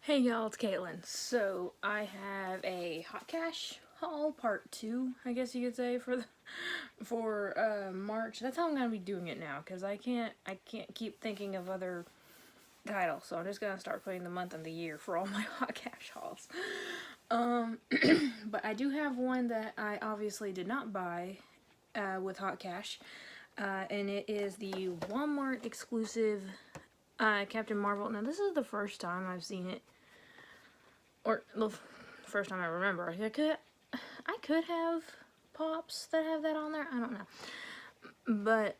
Hey y'all, it's Caitlin. So I have a Hot Cash haul part 2, I guess you could say, for March. That's how I'm gonna be doing it now, because I can't keep thinking of other titles. So I'm just gonna start putting the month and the year for all my Hot Cash hauls. But I do have one that I obviously did not buy with Hot Cash, and it is the Walmart exclusive Captain Marvel. Now this is the first time I've seen it, or the first time I remember. I could have pops that have that on there. I don't know, but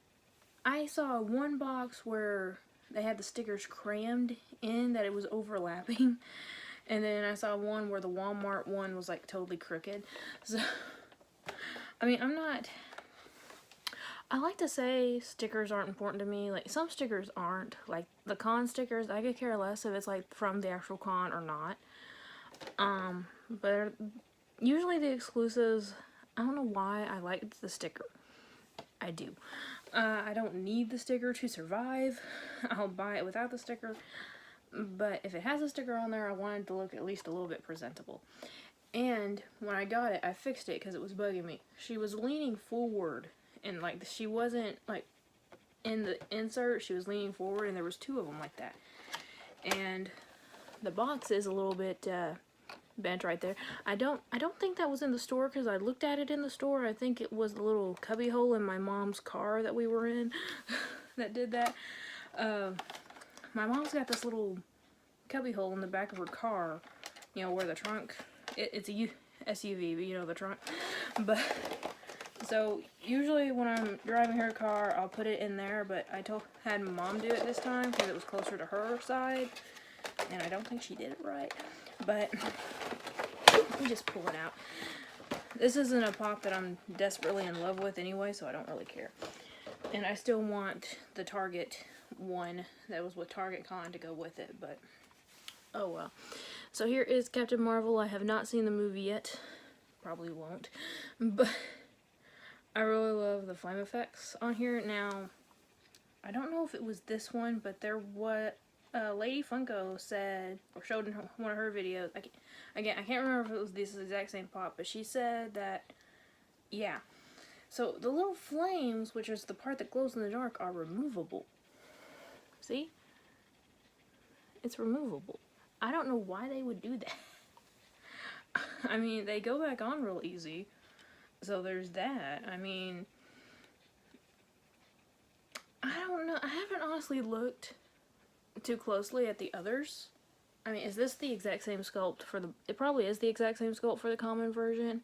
I saw one box where they had the stickers crammed in, that it was overlapping, and then I saw one where the Walmart one was like totally crooked. So I mean, I like to say stickers aren't important to me. Like, some stickers aren't. Like the con stickers, I could care less if it's like from the actual con or not. But usually the exclusives, I don't know why I like the sticker. I do. I don't need the sticker to survive. I'll buy it without the sticker. But if it has a sticker on there, I want it to look at least a little bit presentable. And when I got it, I fixed it because it was bugging me. She was leaning forward, and like she wasn't like in the insert. She was leaning forward, and there was two of them like that. And the box is a little bit bent right there. I don't think that was in the store, because I looked at it in the store. I think it was the little cubby hole in my mom's car that we were in that did that. My mom's got this little cubby hole in the back of her car, you know, where the trunk, it's a SUV, but you know, the trunk. But so usually when I'm driving her car, I'll put it in there, but I had my mom do it this time because it was closer to her side, and I don't think she did it right. But let me just pull it out. This isn't a pop that I'm desperately in love with anyway, so I don't really care. And I still want the Target one that was with Target Con to go with it, but oh well. So here is Captain Marvel. I have not seen the movie yet. Probably won't. But I really love the flame effects on here. Now, I don't know if it was this one, but there was Lady Funko said, or showed in one of her videos. I can't remember if it was this exact same pop, but she said that, yeah. So the little flames, which is the part that glows in the dark, are removable. See? It's removable. I don't know why they would do that. I mean, they go back on real easy. So there's that. I mean, I don't know. I haven't honestly looked too closely at the others. I mean, is this the exact same sculpt for the... It probably is the exact same sculpt for the common version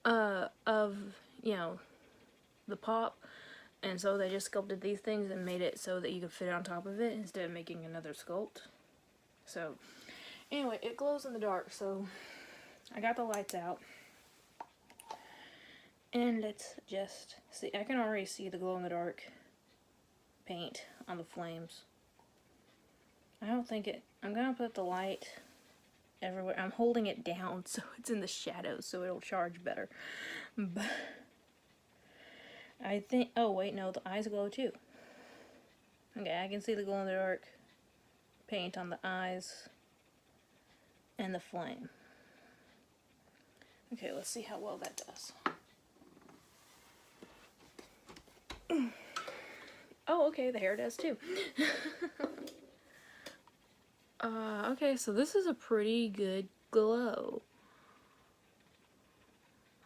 of, you know, the pop. And so they just sculpted these things and made it so that you could fit on top of it instead of making another sculpt. So, anyway, it glows in the dark, so I got the lights out. And let's just see. I can already see the glow-in-the-dark paint on the flames. I don't think it... I'm gonna put the light everywhere. I'm holding it down so it's in the shadows so it'll charge better. But I think... Oh, wait, no, the eyes glow too. Okay, I can see the glow-in-the-dark paint on the eyes and the flame. Okay, let's see how well that does. Oh, okay, the hair does too. Okay, so this is a pretty good glow.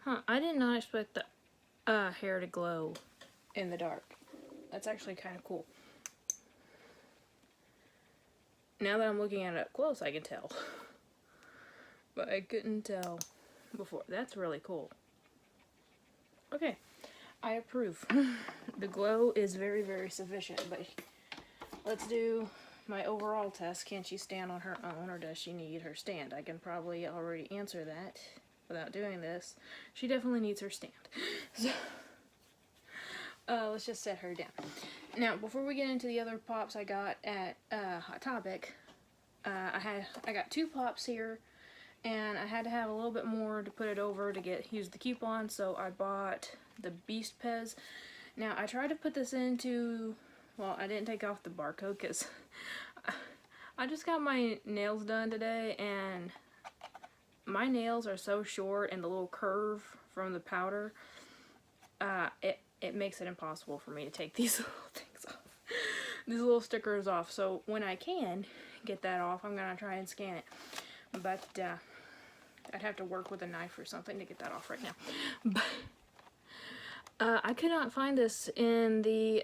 Huh, I did not expect the hair to glow in the dark. That's actually kind of cool. Now that I'm looking at it up close, I can tell. But I couldn't tell before. That's really cool. Okay, I approve. The glow is very, very sufficient, but let's do my overall test. Can she stand on her own, or does she need her stand? I can probably already answer that without doing this. She definitely needs her stand. So, let's just set her down. Now, before we get into the other pops I got at Hot Topic, I got 2 pops here, and I had to have a little bit more to put it over to use the coupon, so I bought the Beast Pez. Now, I tried to put this into... Well, I didn't take off the barcode because I just got my nails done today, and my nails are so short, and the little curve from the powder, it makes it impossible for me to take these little things off. These little stickers off. So when I can get that off, I'm gonna try and scan it. But I'd have to work with a knife or something to get that off right now. But I could not find this in the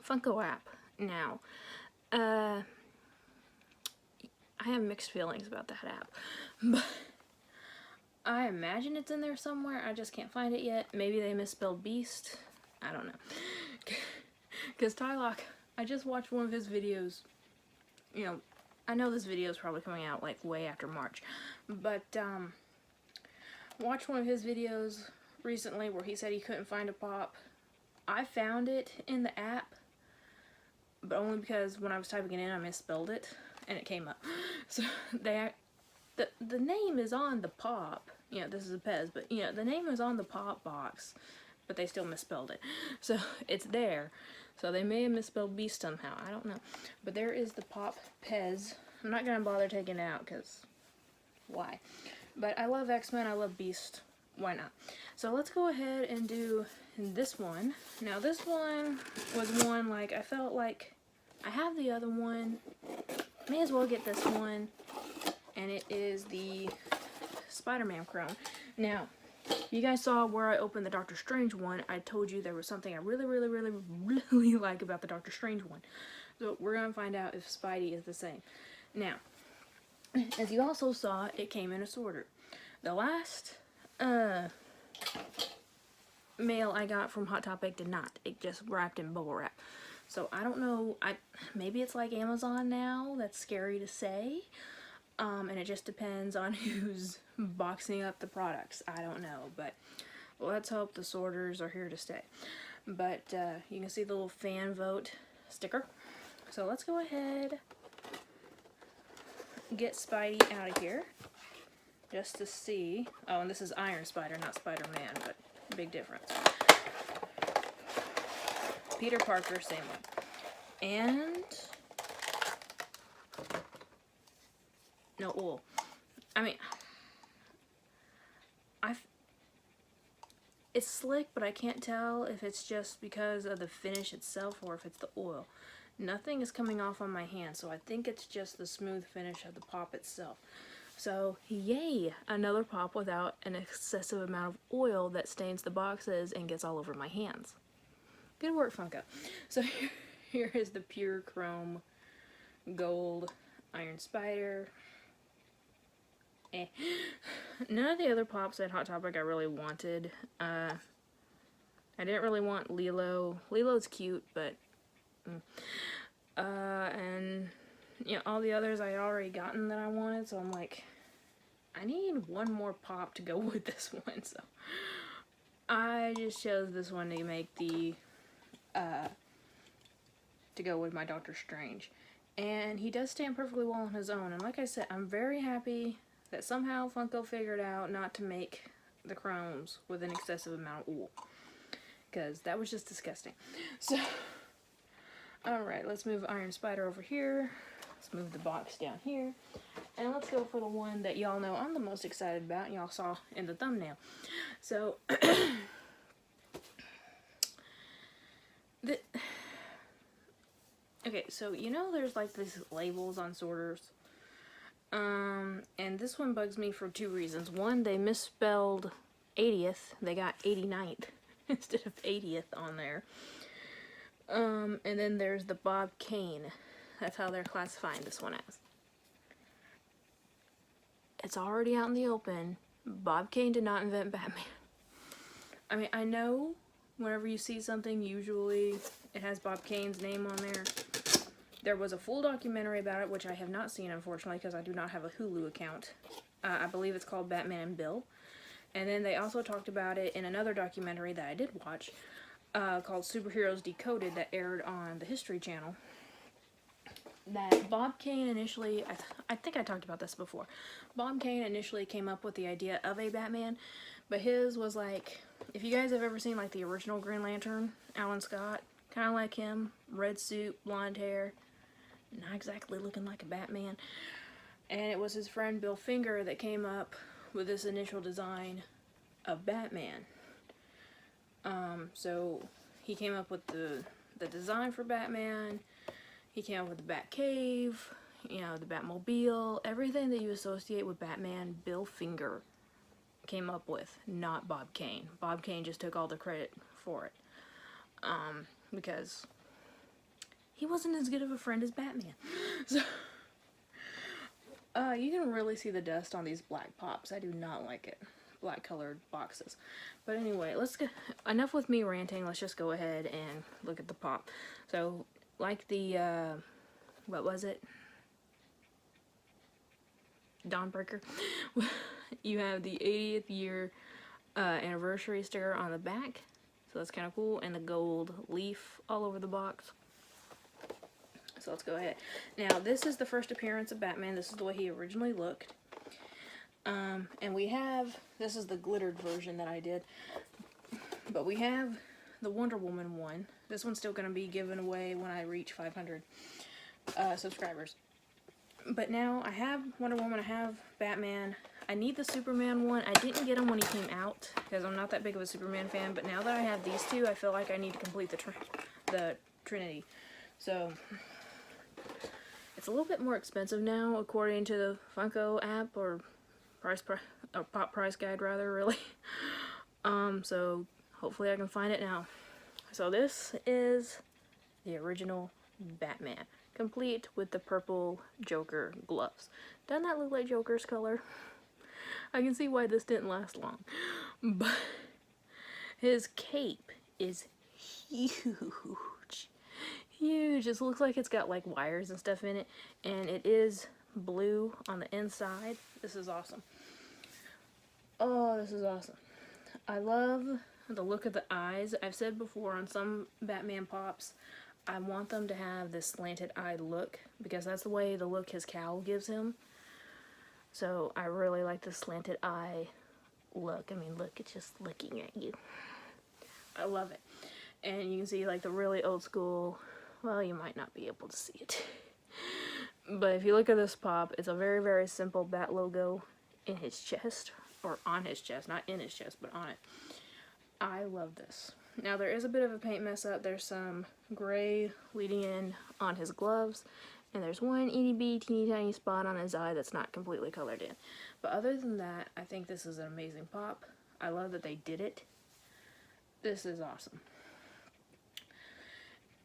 Funko app now. I have mixed feelings about that app, but I imagine it's in there somewhere. I just can't find it yet. Maybe they misspelled Beast. I don't know. Because Tylock, I just watched one of his videos. You know, I know this video is probably coming out like way after March, but watched one of his videos recently where he said he couldn't find a pop. I found it in the app, but only because when I was typing it in, I misspelled it, and it came up. So the name is on the pop. You know, this is a Pez, but you know, the name is on the pop box, but they still misspelled it. So it's there. So they may have misspelled Beast somehow. I don't know. But there is the pop Pez. I'm not gonna bother taking it out because why? But I love X-Men. I love Beast. Why not? So let's go ahead and do this one. Now this one was one like I felt like I have the other one. May as well get this one. And it is the Spider-Man Chrome. Now, you guys saw where I opened the Doctor Strange one. I told you there was something I really like about the Doctor Strange one. So we're going to find out if Spidey is the same. Now, as you also saw, it came in a sorter. The last mail I got from Hot Topic did not. It just wrapped in bubble wrap. So I don't know. Maybe it's like Amazon now. That's scary to say. And it just depends on who's boxing up the products. I don't know, but let's hope the sorters are here to stay. But you can see the little fan vote sticker. So let's go ahead, get Spidey out of here, just to see. Oh, and this is Iron Spider, not Spider-Man, but big difference. Peter Parker, same one. And no oil. I mean, it's slick, but I can't tell if it's just because of the finish itself or if it's the oil. Nothing is coming off on my hand, so I think it's just the smooth finish of the pop itself. So, yay! Another pop without an excessive amount of oil that stains the boxes and gets all over my hands. Good work, Funko. So here is the pure chrome gold Iron Spider. None of the other pops at Hot Topic I really wanted. I didn't really want Lilo. Lilo's cute, but and you know, all the others I had already gotten that I wanted, so I'm like, I need one more pop to go with this one, so I just chose this one to make the to go with my Doctor Strange. And he does stand perfectly well on his own, and like I said, I'm very happy that somehow Funko figured out not to make the chromes with an excessive amount of oil, because that was just disgusting. So, alright, let's move Iron Spider over here. Let's move the box down here. And let's go for the one that y'all know I'm the most excited about, y'all saw in the thumbnail. So, okay, so you know there's like these labels on sorters? And this one bugs me for two reasons. One, they misspelled 80th. They got 89th instead of 80th on there. And then there's the Bob Kane. That's how they're classifying this one as. It's already out in the open. Bob Kane did not invent Batman. I mean, I know whenever you see something, usually it has Bob Kane's name on there. There was a full documentary about it, which I have not seen, unfortunately, because I do not have a Hulu account. I believe it's called Batman and Bill. And then they also talked about it in another documentary that I did watch, called Superheroes Decoded, that aired on the History Channel. That Bob Kane initially, I think I talked about this before. Bob Kane initially came up with the idea of a Batman, but his was like, if you guys have ever seen like the original Green Lantern, Alan Scott, kind of like him, red suit, blonde hair, not exactly looking like a Batman. And it was his friend Bill Finger that came up with this initial design of Batman. So he came up with the design for Batman. He came up with the Batcave, you know, the Batmobile, everything that you associate with Batman, Bill Finger came up with, not Bob Kane. Bob Kane just took all the credit for it. Because he wasn't as good of a friend as Batman. So, you can really see the dust on these black pops. I do not like it. Black colored boxes. But anyway, let's get enough with me ranting. Let's just go ahead and look at the pop. So, like the, what was it? Dawnbreaker. You have the 80th year anniversary sticker on the back. So that's kind of cool. And the gold leaf all over the box. So let's go ahead. Now, this is the first appearance of Batman. This is the way he originally looked. And we have, this is the glittered version that I did. But we have the Wonder Woman one. This one's still going to be given away when I reach 500 subscribers. But now I have Wonder Woman, I have Batman. I need the Superman one. I didn't get him when he came out because I'm not that big of a Superman fan. But now that I have these two, I feel like I need to complete the Trinity. So it's a little bit more expensive now, according to the Funko app or Pop Price Guide, rather, really. So hopefully I can find it now. So this is the original Batman, complete with the purple Joker gloves. Doesn't that look like Joker's color? I can see why this didn't last long. But his cape is huge. Huge. It looks like it's got like wires and stuff in it. And it is blue on the inside. This is awesome. Oh, this is awesome. I love the look of the eyes. I've said before on some Batman pops, I want them to have this slanted eye look because that's the way the look his cowl gives him. So I really like the slanted eye look. I mean, look, it's just looking at you. I love it. And you can see like the really old school, well, you might not be able to see it. But if you look at this pop, it's a very, very simple Bat logo in his chest, or on his chest, not in his chest, but on it. I love this. Now there is a bit of a paint mess up. There's some gray leading in on his gloves, and there's one itty bitty teeny tiny spot on his eye that's not completely colored in. But other than that, I think this is an amazing pop. I love that they did it. This is awesome.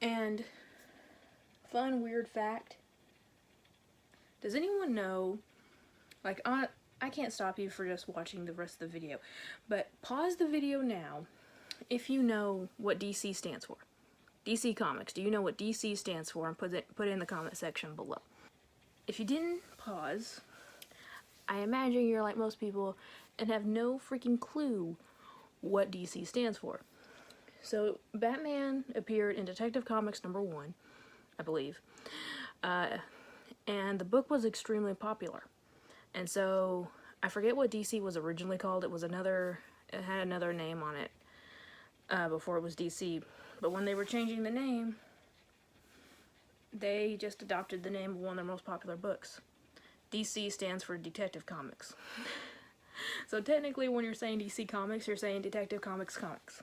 And fun weird fact, does anyone know, like, I can't stop you for just watching the rest of the video, but pause the video now if you know what DC stands for. DC Comics. Do you know what DC stands for? And put it in the comment section below. If you didn't pause, I imagine you're like most people and have no freaking clue what DC stands for. So Batman appeared in Detective Comics #1, I believe. And the book was extremely popular. And so I forget what DC was originally called. It had another name on it before it was DC. But when they were changing the name, they just adopted the name of one of their most popular books. DC stands for Detective Comics. So technically when you're saying DC Comics, you're saying Detective Comics Comics.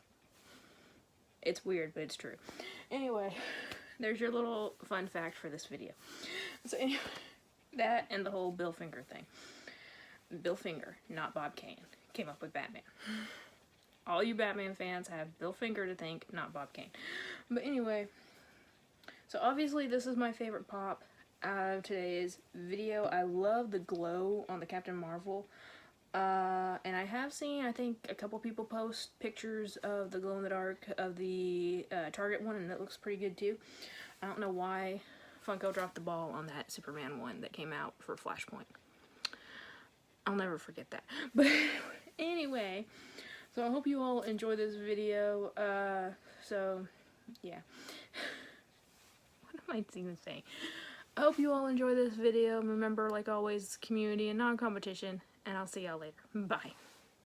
It's weird, but it's true. Anyway, there's your little fun fact for this video. So anyway, that and the whole Bill Finger thing. Bill Finger, not Bob Kane, came up with Batman. All you Batman fans have Bill Finger to thank, not Bob Kane. But anyway, so obviously this is my favorite pop out of today's video. I love the glow on the Captain Marvel. And I have seen, I think, a couple people post pictures of the glow-in-the-dark of the Target one, and it looks pretty good too. I don't know why Funko dropped the ball on that Superman one that came out for Flashpoint. I'll never forget that. But anyway, so I hope you all enjoy this video. So, yeah. What am I even saying? I hope you all enjoy this video. Remember, like always, community and non-competition. And I'll see y'all later. Bye.